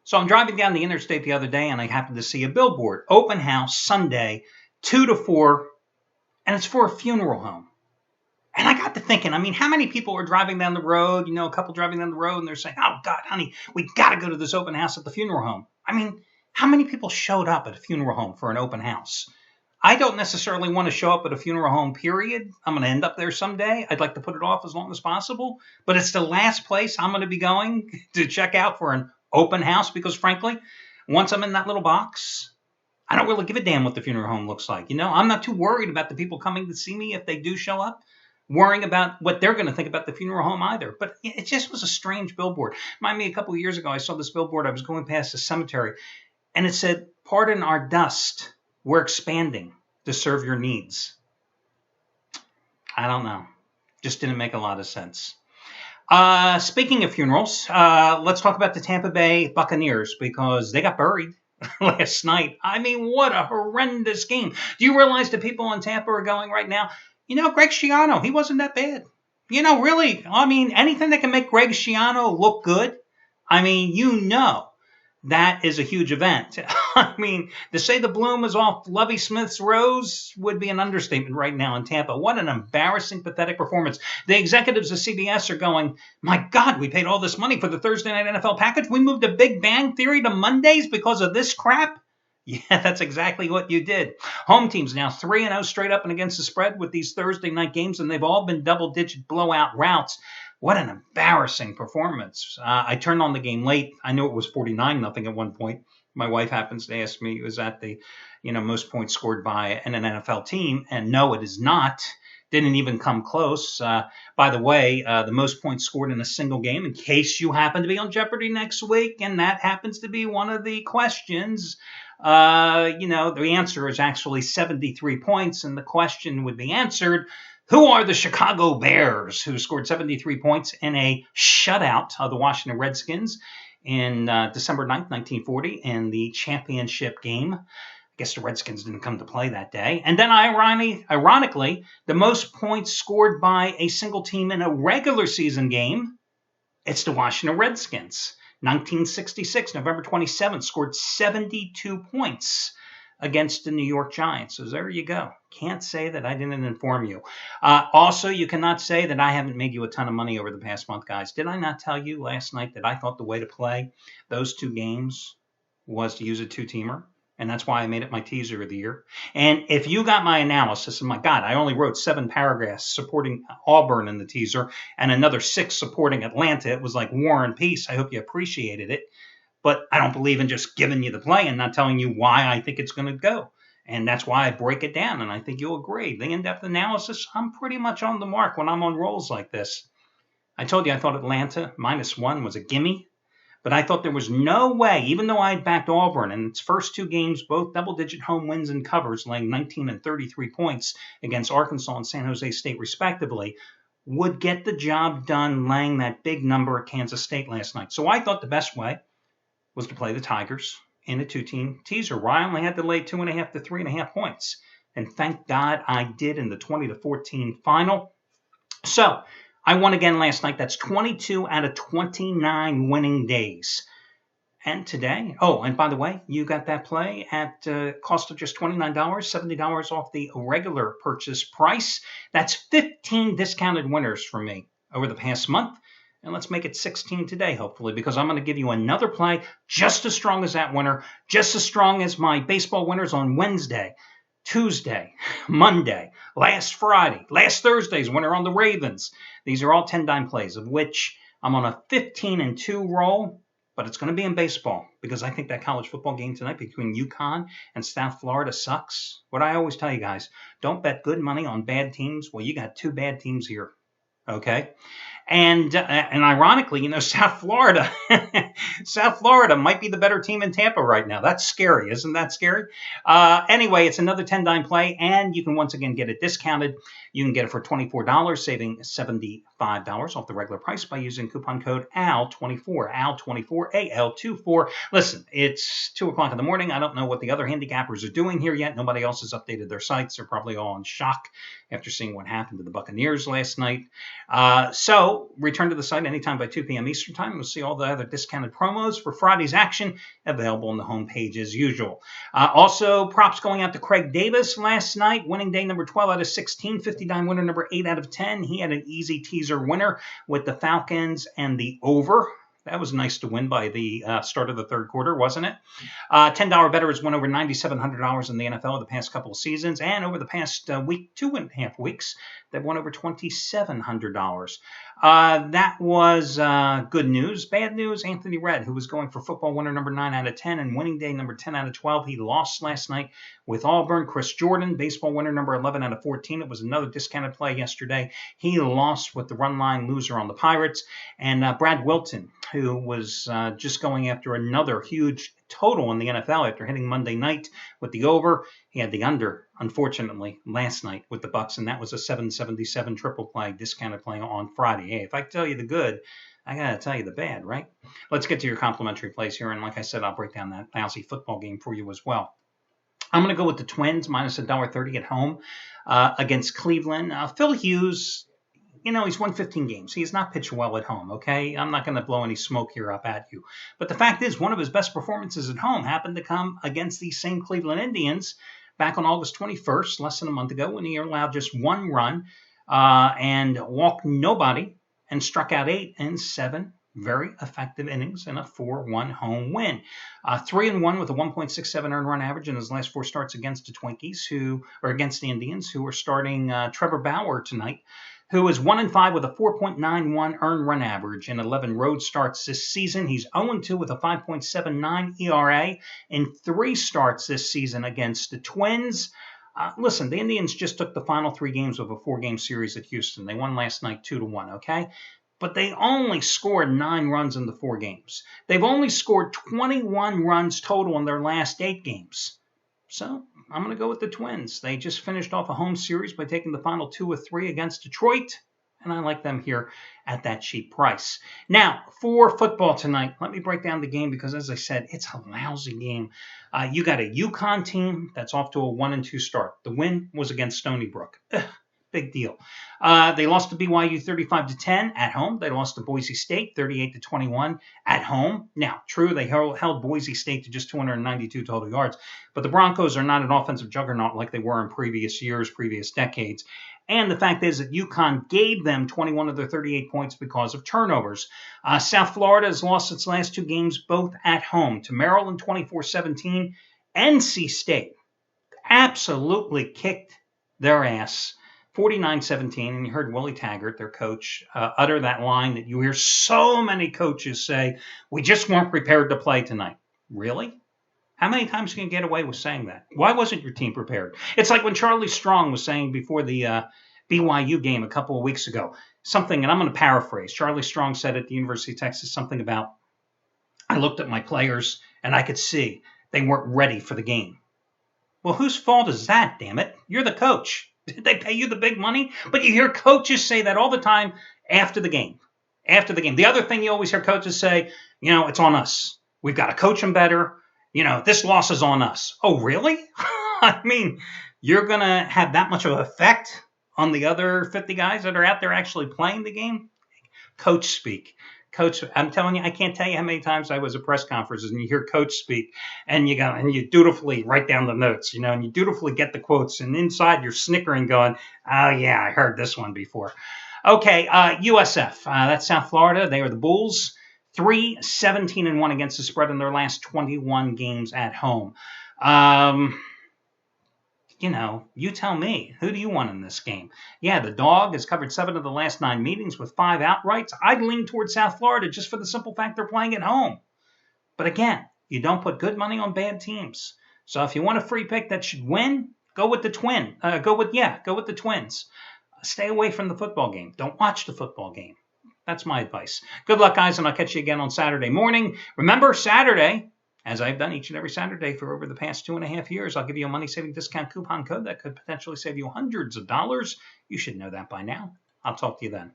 So I'm driving down the interstate the other day and I happened to see a billboard, open house Sunday, 2 to 4, and it's for a funeral home. And I got to thinking, I mean, how many people are driving down the road, a couple driving down the road, and they're saying, oh, God, honey, we got to go to this open house at the funeral home. I mean, how many people showed up at a funeral home for an open house? I don't necessarily want to show up at a funeral home, period. I'm going to end up there someday. I'd like to put it off as long as possible. But it's the last place I'm going to be going to check out for an open house because, frankly, once I'm in that little box, I don't really give a damn what the funeral home looks like. I'm not too worried about the people coming to see me if they do show up, worrying about what they're going to think about the funeral home either. But it just was a strange billboard. Remind me, a couple of years ago, I saw this billboard. I was going past a cemetery, and it said, "Pardon our dust. We're expanding to serve your needs." I don't know. Just didn't make a lot of sense. Speaking of funerals, let's talk about the Tampa Bay Buccaneers because they got buried last night. I mean, what a horrendous game. Do you realize the people in Tampa are going right now, Greg Schiano, he wasn't that bad. Really, I mean, anything that can make Greg Schiano look good, I mean, that is a huge event. I mean, to say the bloom is off Lovie Smith's rose would be an understatement right now in Tampa. What an embarrassing, pathetic performance. The executives of CBS are going, my God, we paid all this money for the Thursday Night NFL package. We moved a Big Bang Theory to Mondays because of this crap? Yeah, that's exactly what you did. Home teams now 3-0 straight up and against the spread with these Thursday night games, and they've all been double-digit blowout routes. What an embarrassing performance. I turned on the game late. I knew it was 49-0 at one point. My wife happens to ask me, is that the most points scored by an NFL team? And no, it is not. Didn't even come close. By the way, the most points scored in a single game, in case you happen to be on Jeopardy next week, and that happens to be one of the questions. The answer is actually 73 points, and the question would be answered, who are the Chicago Bears, who scored 73 points in a shutout of the Washington Redskins in December 9th, 1940, in the championship game? I guess the Redskins didn't come to play that day. And then, ironically, the most points scored by a single team in a regular season game, it's the Washington Redskins. 1966, November 27th, scored 72 points against the New York Giants. So there you go. Can't say that I didn't inform you. Also, you cannot say that I haven't made you a ton of money over the past month, guys. Did I not tell you last night that I thought the way to play those two games was to use a two-teamer? And that's why I made it my teaser of the year. And if you got my analysis, and my God, I only wrote 7 paragraphs supporting Auburn in the teaser and another 6 supporting Atlanta. It was like War and Peace. I hope you appreciated it. But I don't believe in just giving you the play and not telling you why I think it's going to go. And that's why I break it down, and I think you'll agree. The in-depth analysis, I'm pretty much on the mark when I'm on rolls like this. I told you I thought Atlanta -1 was a gimme. But I thought there was no way, even though I had backed Auburn in its first 2 games, both double-digit home wins and covers, laying 19 and 33 points against Arkansas and San Jose State, respectively, would get the job done laying that big number at Kansas State last night. So I thought the best way was to play the Tigers in a 2-team teaser, where I only had to lay 2.5 to 3.5 points. And thank God I did in the 20-14 final. So I won again last night. That's 22 out of 29 winning days. And today, and by the way, you got that play at cost of just $29, $70 off the regular purchase price. That's 15 discounted winners for me over the past month. And let's make it 16 today, hopefully, because I'm going to give you another play just as strong as that winner, just as strong as my baseball winners on Wednesday, Tuesday, Monday, last Friday, last Thursday's winner on the Ravens. These are all 10-dime plays, of which I'm on a 15-2 roll, but it's going to be in baseball because I think that college football game tonight between UConn and South Florida sucks. What I always tell you guys, don't bet good money on bad teams. Well, you got 2 bad teams here, okay? And ironically, South Florida might be the better team in Tampa right now. That's scary. Isn't that scary? Anyway, it's another 10-dime play, and you can once again get it discounted. You can get it for $24, saving $75. $5 off the regular price by using coupon code AL24, AL24, AL24. Listen, it's 2 o'clock in the morning. I don't know what the other handicappers are doing here yet. Nobody else has updated their sites. They're probably all in shock after seeing what happened to the Buccaneers last night. So return to the site anytime by 2 p.m. Eastern Time. You'll see all the other discounted promos for Friday's action available on the homepage as usual. Also, props going out to Craig Davis last night. Winning day number 12 out of 16. 59 winner number 8 out of 10. He had an easy teaser winner with the Falcons and the over. That was nice to win by the start of the third quarter, wasn't it? $10 bettors won over $9,700 in the NFL the past couple of seasons, and over the past week, 2.5 weeks, they've won over $2,700. That was good news. Bad news, Anthony Redd, who was going for football winner number 9 out of 10 and winning day number 10 out of 12. He lost last night with Auburn. Chris Jordan, baseball winner number 11 out of 14. It was another discounted play yesterday. He lost with the run line loser on the Pirates. And Brad Wilton, who was just going after another huge total in the NFL after hitting Monday night with the over. He had the under, unfortunately, last night with the Bucs, and that was a 777 triple play, discounted play on Friday. Hey, if I tell you the good, I got to tell you the bad, right? Let's get to your complimentary plays here, and like I said, I'll break down that lousy football game for you as well. I'm going to go with the Twins, minus $1.30 at home against Cleveland. Phil Hughes, you know, he's won 15 games. He has not pitched well at home, okay? I'm not going to blow any smoke here up at you. But the fact is, one of his best performances at home happened to come against these same Cleveland Indians back on August 21st, less than a month ago, when he allowed just one run and walked nobody and struck out 8 in 7 very effective innings in a 4-1 home win. 3-1 with a 1.67 earned run average in his last 4 starts against the Twinkies, against the Indians, who are starting Trevor Bauer tonight, who is 1-5 with a 4.91 earned run average in 11 road starts this season. He's 0-2 with a 5.79 ERA in 3 starts this season against the Twins. Listen, the Indians just took the final 3 games of a 4-game series at Houston. They won last night 2-1, okay? But they only scored 9 runs in the 4 games. They've only scored 21 runs total in their last 8 games. So I'm going to go with the Twins. They just finished off a home series by taking the final 2 of 3 against Detroit, and I like them here at that cheap price. Now, for football tonight, let me break down the game because, as I said, it's a lousy game. You got a UConn team that's off to a 1-2 start. The win was against Stony Brook. Big deal. They lost to BYU 35-10 at home. They lost to Boise State 38-21 at home. Now, true, they held Boise State to just 292 total yards, but the Broncos are not an offensive juggernaut like they were in previous years, previous decades. And the fact is that UConn gave them 21 of their 38 points because of turnovers. South Florida has lost its last 2 games both at home to Maryland 24-17. NC State absolutely kicked their ass 49-17, and you heard Willie Taggart, their coach, utter that line that you hear so many coaches say, we just weren't prepared to play tonight. Really? How many times can you get away with saying that? Why wasn't your team prepared? It's like when Charlie Strong was saying before the BYU game a couple of weeks ago, something, and I'm going to paraphrase. Charlie Strong said at the University of Texas something about, I looked at my players and I could see they weren't ready for the game. Well, whose fault is that, damn it? You're the coach. Did they pay you the big money? But you hear coaches say that all the time after the game. After the game. The other thing you always hear coaches say, you know, it's on us. We've got to coach them better. You know, this loss is on us. Oh, really? I mean, you're going to have that much of an effect on the other 50 guys that are out there actually playing the game? Coach speak. Coach, I'm telling you, I can't tell you how many times I was at press conferences and you hear coach speak and you go and you dutifully write down the notes, you know, and you dutifully get the quotes and inside you're snickering going, oh yeah, I heard this one before. Okay, USF, that's South Florida. They are the Bulls, 3-17-1 against the spread in their last 21 games at home. You know, you tell me, who do you want in this game? Yeah, the dog has covered 7 of the last 9 meetings with 5 outrights. I'd lean towards South Florida just for the simple fact they're playing at home. But again, you don't put good money on bad teams. So if you want a free pick that should win, go with the Go with the Twins. Stay away from the football game. Don't watch the football game. That's my advice. Good luck, guys, and I'll catch you again on Saturday morning. Remember, Saturday, as I've done each and every Saturday for over the past 2.5 years, I'll give you a money-saving discount coupon code that could potentially save you hundreds of dollars. You should know that by now. I'll talk to you then.